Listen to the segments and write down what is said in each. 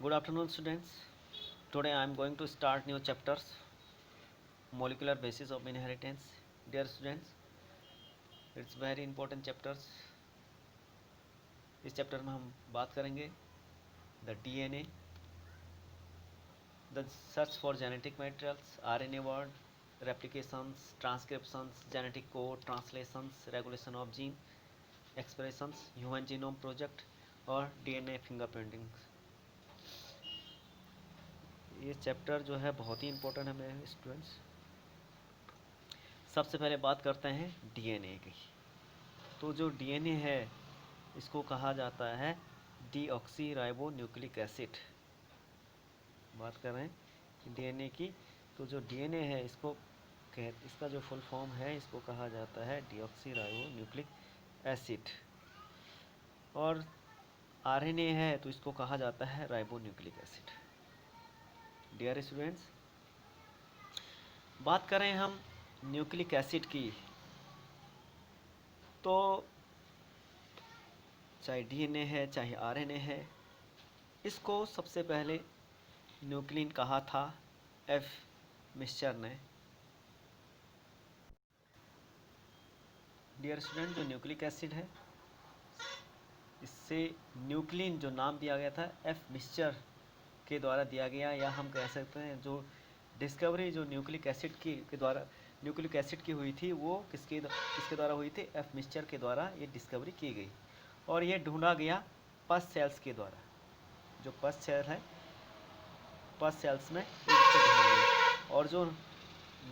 Good afternoon, students. Today I am going to start new chapters, molecular basis of inheritance. Dear students, it's very important chapters. इस chapter में हम बात करेंगे the DNA, the search for genetic materials, RNA world, replications, transcriptions, genetic code, translations, regulation of gene expressions, human genome project और DNA fingerprinting. ये chapter जो है बहुत ही इंपॉर्टेंट है मेरे स्टूडेंट्स। सबसे पहले बात करते हैं डीएनए की। तो जो डीएनए है इसको कहा जाता है डीऑक्सी न्यूक्लिक एसिड। बात कर रहे हैं डीएनए की, तो जो डीएनए है इसका जो फुल फॉर्म है इसको कहा जाता है डीऑक्सी न्यूक्लिक एसिड। और आरएनए है तो इसको कहा जाता है राइबोन्यूक्लिक एसिड। डियर स्टूडेंट्स, बात करें हम न्यूक्लिक एसिड की, तो चाहे डीएनए है चाहे आरएनए है, इसको सबसे पहले न्यूक्लिन कहा था एफ मिस्चर ने। डियर स्टूडेंट, जो न्यूक्लिक एसिड है इससे न्यूक्लिन जो नाम दिया गया था एफ मिस्चर के द्वारा दिया गया, या हम कह सकते हैं जो डिस्कवरी जो न्यूक्लिक एसिड की हुई थी वो किसके द्वारा हुई थी? एफ मिस्चर के द्वारा ये डिस्कवरी की गई। और ये ढूंढा गया पस सेल्स के द्वारा। जो पस सेल है, पस सेल्स में ढूंढा गया। और जो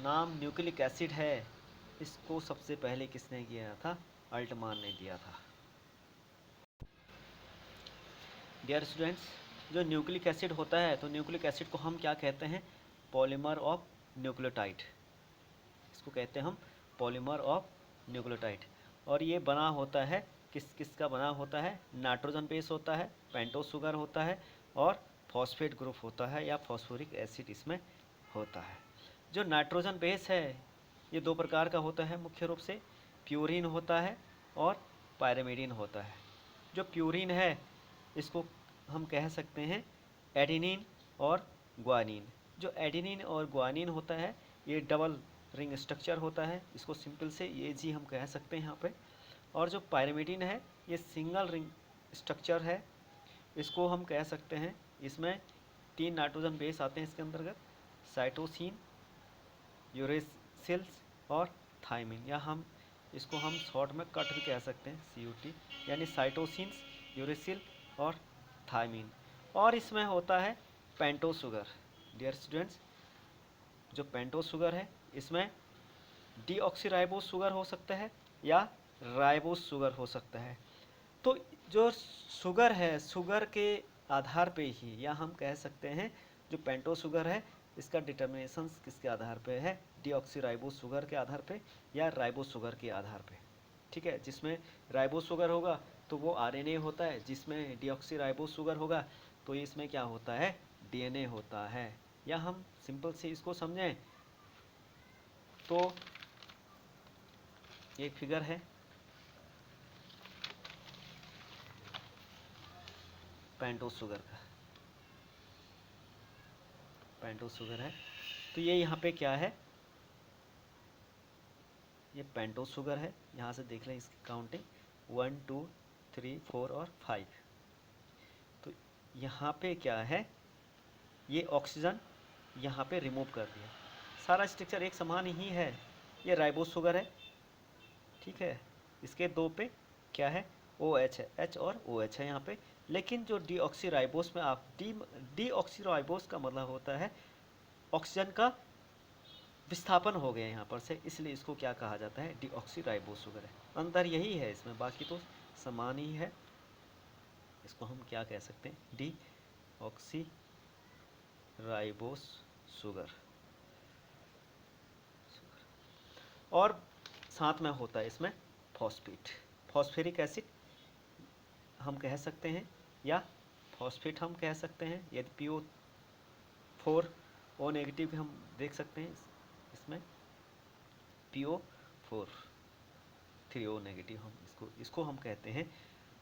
नाम न्यूक्लिक एसिड है इसको सबसे पहले किसने किया था? अल्टमान ने दिया था। डियर स्टूडेंट्स, जो न्यूक्लिक एसिड होता है तो न्यूक्लिक एसिड को हम क्या कहते हैं? Polymer of nucleotide. इसको कहते हैं हम पॉलीमर ऑफ न्यूक्लियोटाइड। और ये बना होता है किसका बना होता है? नाइट्रोजन बेस होता है, पेंटोस शुगर होता है और फॉस्फेट ग्रुप होता है या फॉस्फोरिक एसिड इसमें होता है। जो नाइट्रोजन बेस है ये दो प्रकार का होता है मुख्य रूप से, प्यूरिन होता है और पायरिमिडीन होता है। जो प्यूरिन है इसको हम कह सकते हैं एडेनिन और ग्वानिन। जो एडेनिन और ग्वानिन होता है ये डबल रिंग स्ट्रक्चर होता है, इसको सिंपल से ये जी हम कह सकते हैं यहाँ पे। और जो पायरिमिडीन है ये सिंगल रिंग स्ट्रक्चर है, इसको हम कह सकते हैं इसमें 3 नाइट्रोजन बेस आते हैं इसके अंतर्गत, साइटोसिन, यूरेसिल्स और थाइमिन, या इसको हम शॉर्ट में कट भी कह सकते हैं CUT, यानी साइटोसिन्स, यूरेसिल और थाइमिन। और इसमें होता है पेंटोस शुगर। डियर स्टूडेंट्स, जो पेंटोस शुगर है इसमें डीऑक्सीराइबोस शुगर हो सकता है या राइबोस शुगर हो सकता है। तो जो शुगर है, शुगर के आधार पे ही, या हम कह सकते हैं जो पेंटोस शुगर है इसका डिटर्मिनेशन किसके आधार पे है? डीऑक्सीराइबोस शुगर के आधार पे या राइबोस शुगर के आधार पे। ठीक है, जिसमें राइबोस शुगर होगा तो वो आरएनए होता है, जिसमें डीऑक्सीराइबोस शुगर होगा तो इसमें क्या होता है? डीएनए होता है। या हम सिंपल से इसको समझें तो एक फिगर है पेंटोस शुगर का, पेंटोस शुगर है। तो ये यहाँ पे क्या है? ये पेंटोस शुगर है। यहाँ से देख लें इसकी काउंटिंग 1 2 3 4 और 5। तो यहाँ पे क्या है? ये ऑक्सीजन यहाँ पे रिमूव कर दिया, सारा स्ट्रक्चर एक समान ही है। ये राइबोस शुगर है, ठीक है। इसके दो पे क्या है? OH है, H और OH है यहाँ पे। लेकिन जो डीऑक्सीराइबोस में डीऑक्सीराइबोस का मतलब होता है ऑक्सीजन का विस्थापन हो गया यहाँ पर से, इसलिए इसको क्या कहा जाता है? डीऑक्सीराइबोस शुगर है। अंतर यही है इसमें, बाकी तो समान ही है। इसको हम क्या कह सकते हैं? Deoxyribose sugar. और साथ में होता है इसमें फॉस्फेट, फॉस्फेरिक एसिड हम कह सकते हैं या फॉस्फेट हम कह सकते हैं। यदि PO4 नेगेटिव हम देख सकते हैं इसमें PO4 3O नेगेटिव, हम इसको हम कहते हैं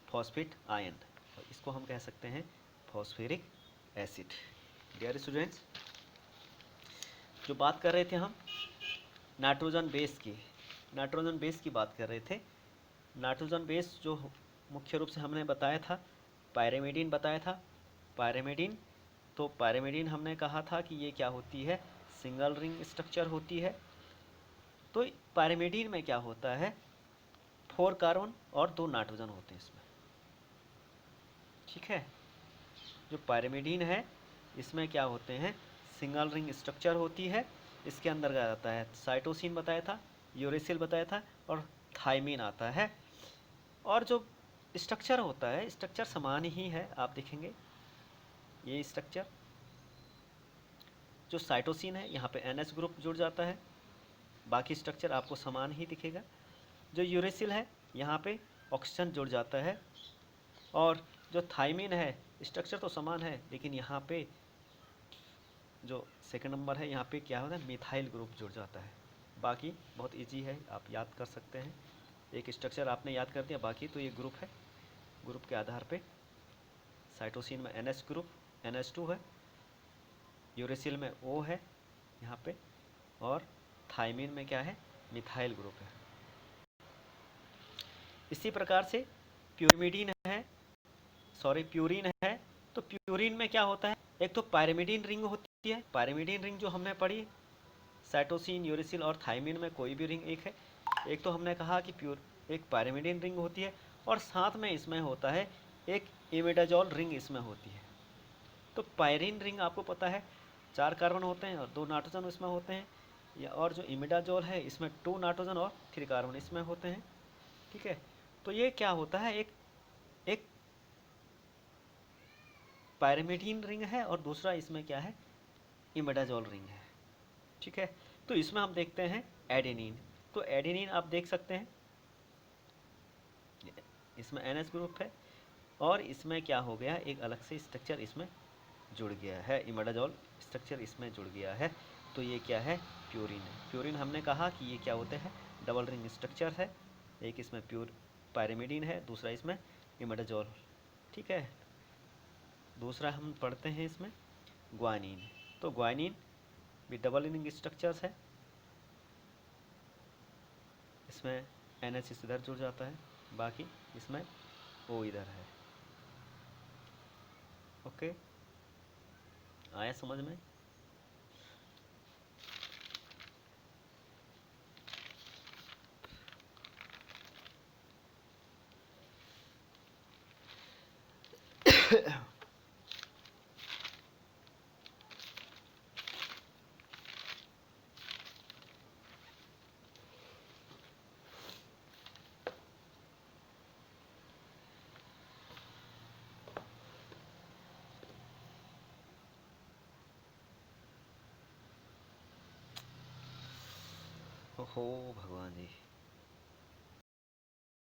फॉस्फेट आयन, और इसको हम कह सकते हैं फॉस्फेरिक एसिड। डियर स्टूडेंट्स, जो बात कर रहे थे हम नाइट्रोजन बेस की, नाइट्रोजन बेस की बात कर रहे थे। नाइट्रोजन बेस जो मुख्य रूप से हमने बताया था, पायरिमिडीन बताया था। पायरिमिडीन, तो पायरिमिडीन हमने कहा था कि ये क्या होती है, सिंगल रिंग स्ट्रक्चर होती है। तो पायरिमिडीन में क्या होता है, 4 कार्बन और 2 नाइट्रोजन होते हैं इसमें। ठीक है, जो पायरिमिडीन है इसमें क्या होते हैं, सिंगल रिंग स्ट्रक्चर होती है। इसके अंदर क्या आता है, साइटोसिन बताया था, यूरेसिल बताया था, और थाइमिन आता है। और जो स्ट्रक्चर होता है, स्ट्रक्चर समान ही है, आप देखेंगे ये स्ट्रक्चर। जो साइटोसिन है यहाँ पे NH ग्रुप जुड़ जाता है, बाकी स्ट्रक्चर आपको समान ही दिखेगा। जो यूरेसिल है यहाँ पे ऑक्सीजन जुड़ जाता है, और जो थाइमिन है स्ट्रक्चर तो समान है, लेकिन यहाँ पे जो सेकंड नंबर है यहाँ पे क्या होता है, मिथाइल ग्रुप जुड़ जाता है। बाकी बहुत इजी है, आप याद कर सकते हैं। एक स्ट्रक्चर आपने याद कर दिया, बाकी तो ये ग्रुप है। ग्रुप के आधार पे साइटोसिन में NH ग्रुप NH2 है, यूरेसिल में O है यहाँ पे, और थाइमिन में क्या है, मिथाइल ग्रुप है। इसी प्रकार से प्यूरिमिडीन है, सॉरी प्यूरिन है। तो प्यूरिन में क्या होता है, एक तो पायरिमिडीन रिंग होती है। पायरिमिडीन रिंग जो हमने पढ़ी, साइटोसिन, यूरेसिल और थाइमिन में कोई भी रिंग एक है। एक तो हमने कहा कि एक पायरिमिडीन रिंग होती है, और साथ में इसमें होता है एक इमिडाजोल रिंग इसमें होती है। तो पायरिन रिंग आपको पता है 4 कार्बन होते हैं और 2 नाइट्रोजन इसमें होते हैं, या और जो इमिडाजोल है इसमें 2 नाइट्रोजन और 3 कार्बन इसमें होते हैं। ठीक है, तो ये क्या होता है, एक एक पायरिमिडीन रिंग है और दूसरा इसमें क्या है, इमिडाजोल रिंग है। ठीक है, तो इसमें हम देखते हैं एडेनिन। तो एडेनिन आप देख सकते हैं, इसमें NH ग्रुप है, और इसमें क्या हो गया, एक अलग से स्ट्रक्चर इसमें जुड़ गया है, इमिडाजोल स्ट्रक्चर इसमें जुड़ गया है। तो ये क्या है, प्यूरिन है। प्यूरिन हमने कहा कि ये क्या होते हैं, डबल रिंग स्ट्रक्चर है। एक इसमें प्यूर पायरिमिडीन है, दूसरा इसमें इमिडाजोल। ठीक है, दूसरा हम पढ़ते हैं इसमें ग्वानिन। तो ग्वानिन भी डबल रिंग स्ट्रक्चर्स है, इसमें NH इधर जुड़ जाता है, बाकी इसमें O इधर है। ओके, आया समझ में। ओहो भगवान जी।